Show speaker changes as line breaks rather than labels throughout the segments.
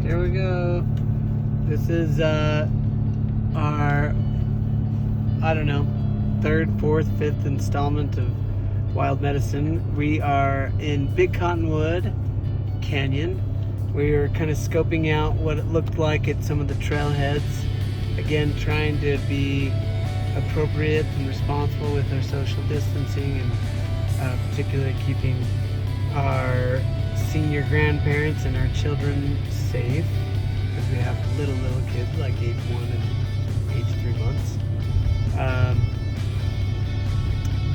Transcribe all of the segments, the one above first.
Here we go. This is our, I don't know, third, fourth, fifth installment of Wild Medicine. We are in Big Cottonwood Canyon. We were kind of scoping out what it looked like at some of the trailheads. Again, trying to be appropriate and responsible with our social distancing, and particularly keeping our senior grandparents and our children safe, because we have little kids like age 1 and age 3 months.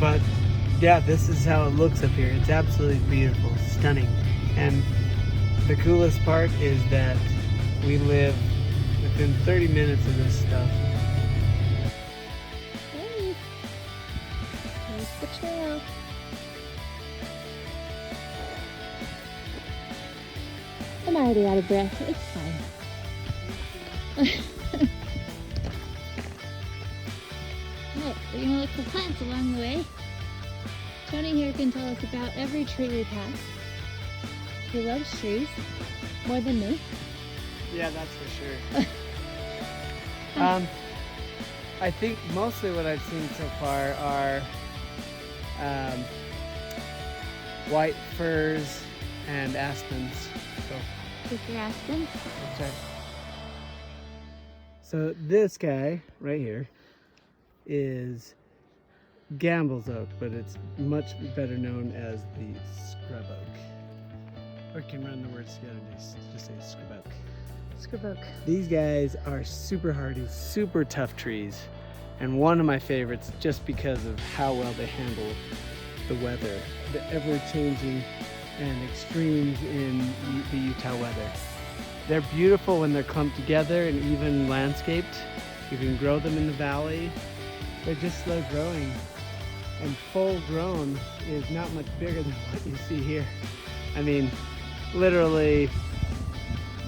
But yeah, this is how it looks up here. It's absolutely beautiful, stunning. And the coolest part is that we live within 30 minutes of this stuff.
Hey, here's the trail. I'm already out of breath. It's fine. Alright, we're gonna look for plants along the way. Tony here can tell us about every tree we pass. He loves trees more than me.
Yeah, that's for sure. I think mostly what I've seen so far are white firs and aspens. So,
Take your aspens.
that's right. So this guy right here is Gamble's oak, but it's much better known as the scrub oak. Or you can run the words together and just say scrub oak.
Scrub oak.
These guys are super hardy, super tough trees, and one of my favorites just because of how well they handle the weather, the ever-changing and extremes in the Utah weather. They're beautiful when they're clumped together and even landscaped. You can grow them in the valley. They're just slow growing, and full grown is not much bigger than what you see here. I mean, literally,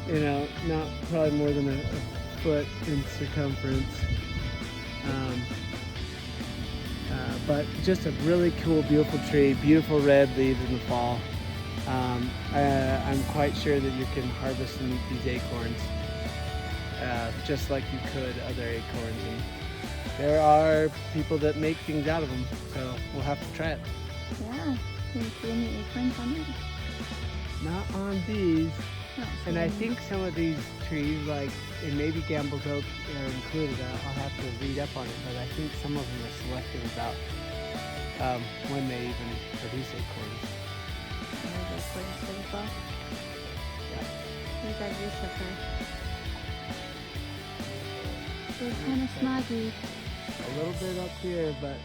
you know, not probably more than a foot in circumference. But just a really cool, beautiful tree, beautiful red leaves in the fall. I'm quite sure that you can harvest and eat these acorns just like you could other acorns. And there are people that make things out of them, so we'll have to try it.
Yeah. Can you see any acorns on it?
Not on these.
No,
And I think some of these trees, like, and maybe Gamble's oak are included, I'll have to read up on it, but I think some of them are selective about when they even produce acorns.
there's acorns for the fall.
Yeah.
There's our view so far. It's kind of smoggy.
A little bit up here, but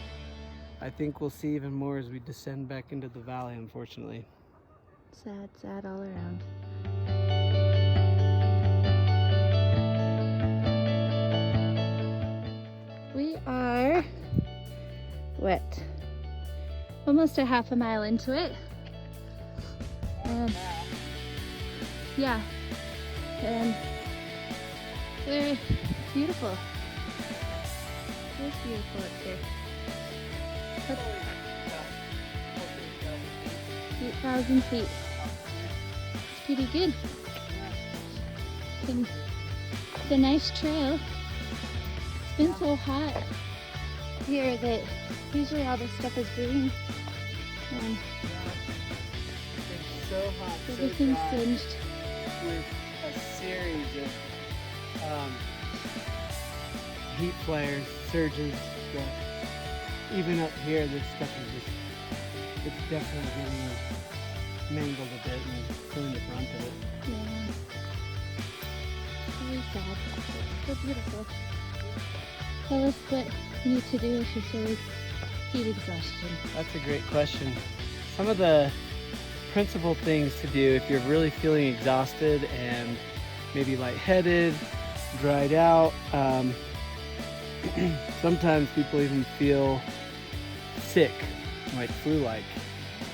I think we'll see even more as we descend back into the valley, unfortunately.
Sad, sad all around. We are almost a half a mile into it. And yeah, and they're beautiful. It's beautiful up here. 8,000 feet. It's pretty good. It's a nice trail. It's been so hot here that usually all this stuff is green. And
It's so hot, so
everything's
dry,
singed.
with a series of heat flares, surges, that even up here, this stuff is just, it's definitely getting mangled a bit and feeling the brunt of it.
Yeah. Very sad. So beautiful. Tell us what you need to do if you feel like heat exhaustion.
That's a great question. Some of the principal things to do if you're really feeling exhausted and maybe lightheaded, dried out, sometimes people even feel sick, like flu-like.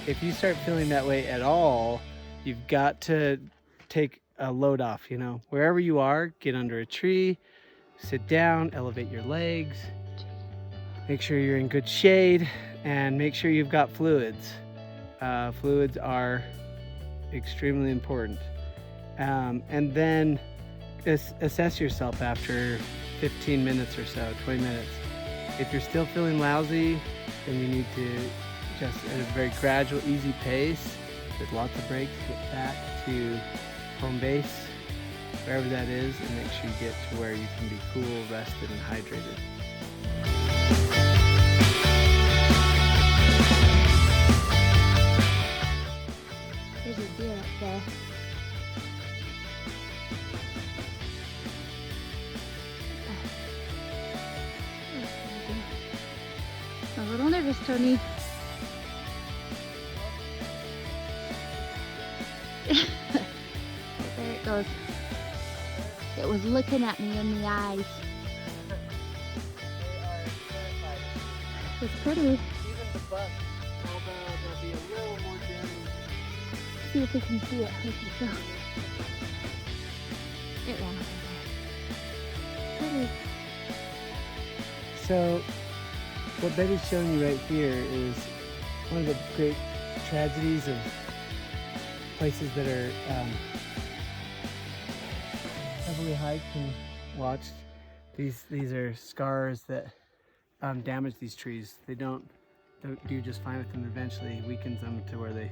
If you start feeling that way at all, you've got to take a load off, you know. Wherever you are, get under a tree, sit down, elevate your legs, make sure you're in good shade, and make sure you've got fluids. Fluids are extremely important. And then assess yourself after 15 minutes or so, 20 minutes. If you're still feeling lousy, then you need to just at a very gradual, easy pace with lots of breaks, get back to home base, wherever that is, and make sure you get to where you can be cool, rested, and hydrated.
There's a deer up there. I'm a little nervous, Tony. There it goes. It was looking at me in the eyes. It's pretty.
Even the buck, although they'll be a little more gentle.
See if we can see it. Okay, so it ran over there. Pretty.
So, what Betty's showing you right here is one of the great tragedies of places that are heavily hiked and watched. These are scars that damage these trees. They don't do just fine with them. Eventually weakens them to where they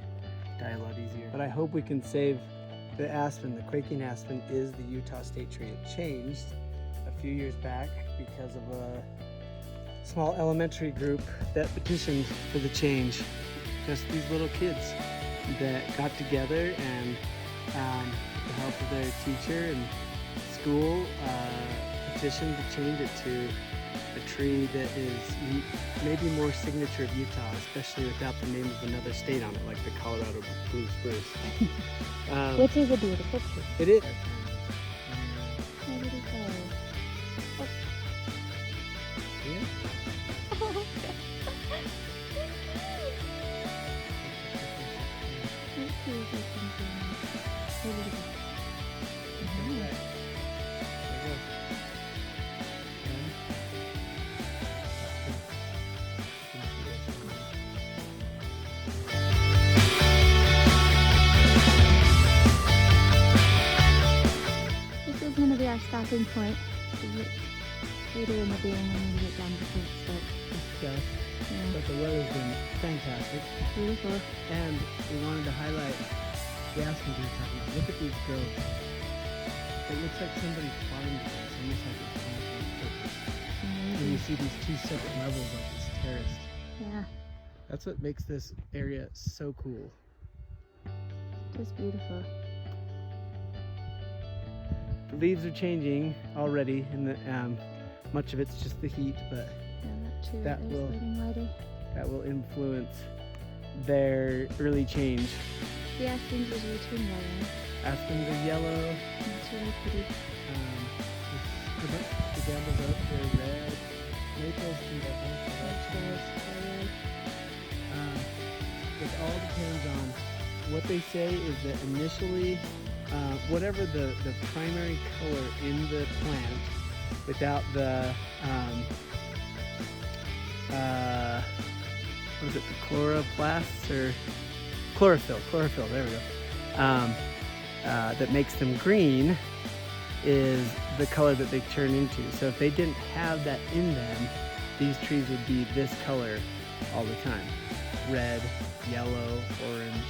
die a lot easier. But I hope we can save the aspen. The quaking aspen is the Utah state tree. It changed a few years back because of a small elementary group that petitioned for the change. Just these little kids that got together and with the help of their teacher and school petitioned to change it to a tree that is maybe more signature of Utah, especially without the name of another state on it, like the Colorado blue spruce.
Which is a beautiful tree.
It is.
Where did it go? Oh.
Yeah.
Oh, let's see if we can do it. Where did it go?
There you go.
This is going to be our stopping point. Later in the day when we get down to the start.
It's dusk,
Yeah,
but the weather's been fantastic.
beautiful.
And we wanted to highlight the aspen we were talking about. Look at these groves. It looks like somebody farmed this, almost like it's planted on purpose. And you
Amazing.
see these two separate levels like this terraced.
Yeah,
That's what makes this area so cool.
just beautiful.
The leaves are changing already, and much of it's just the heat, but
Yeah, that tree
That
right there
will-
is getting lighter.
that will influence their early change.
The aspens usually turn yellow.
Aspens are yellow.
That's really pretty.
The gambles oak, they're red. Maples can go both directions. It all depends on what they say is that initially, whatever the primary color in the plant, without the, what is it, the chloroplasts or chlorophyll, there we go, that makes them green is the color that they turn into. So if they didn't have that in them, these trees would be this color all the time. Red, yellow, orange,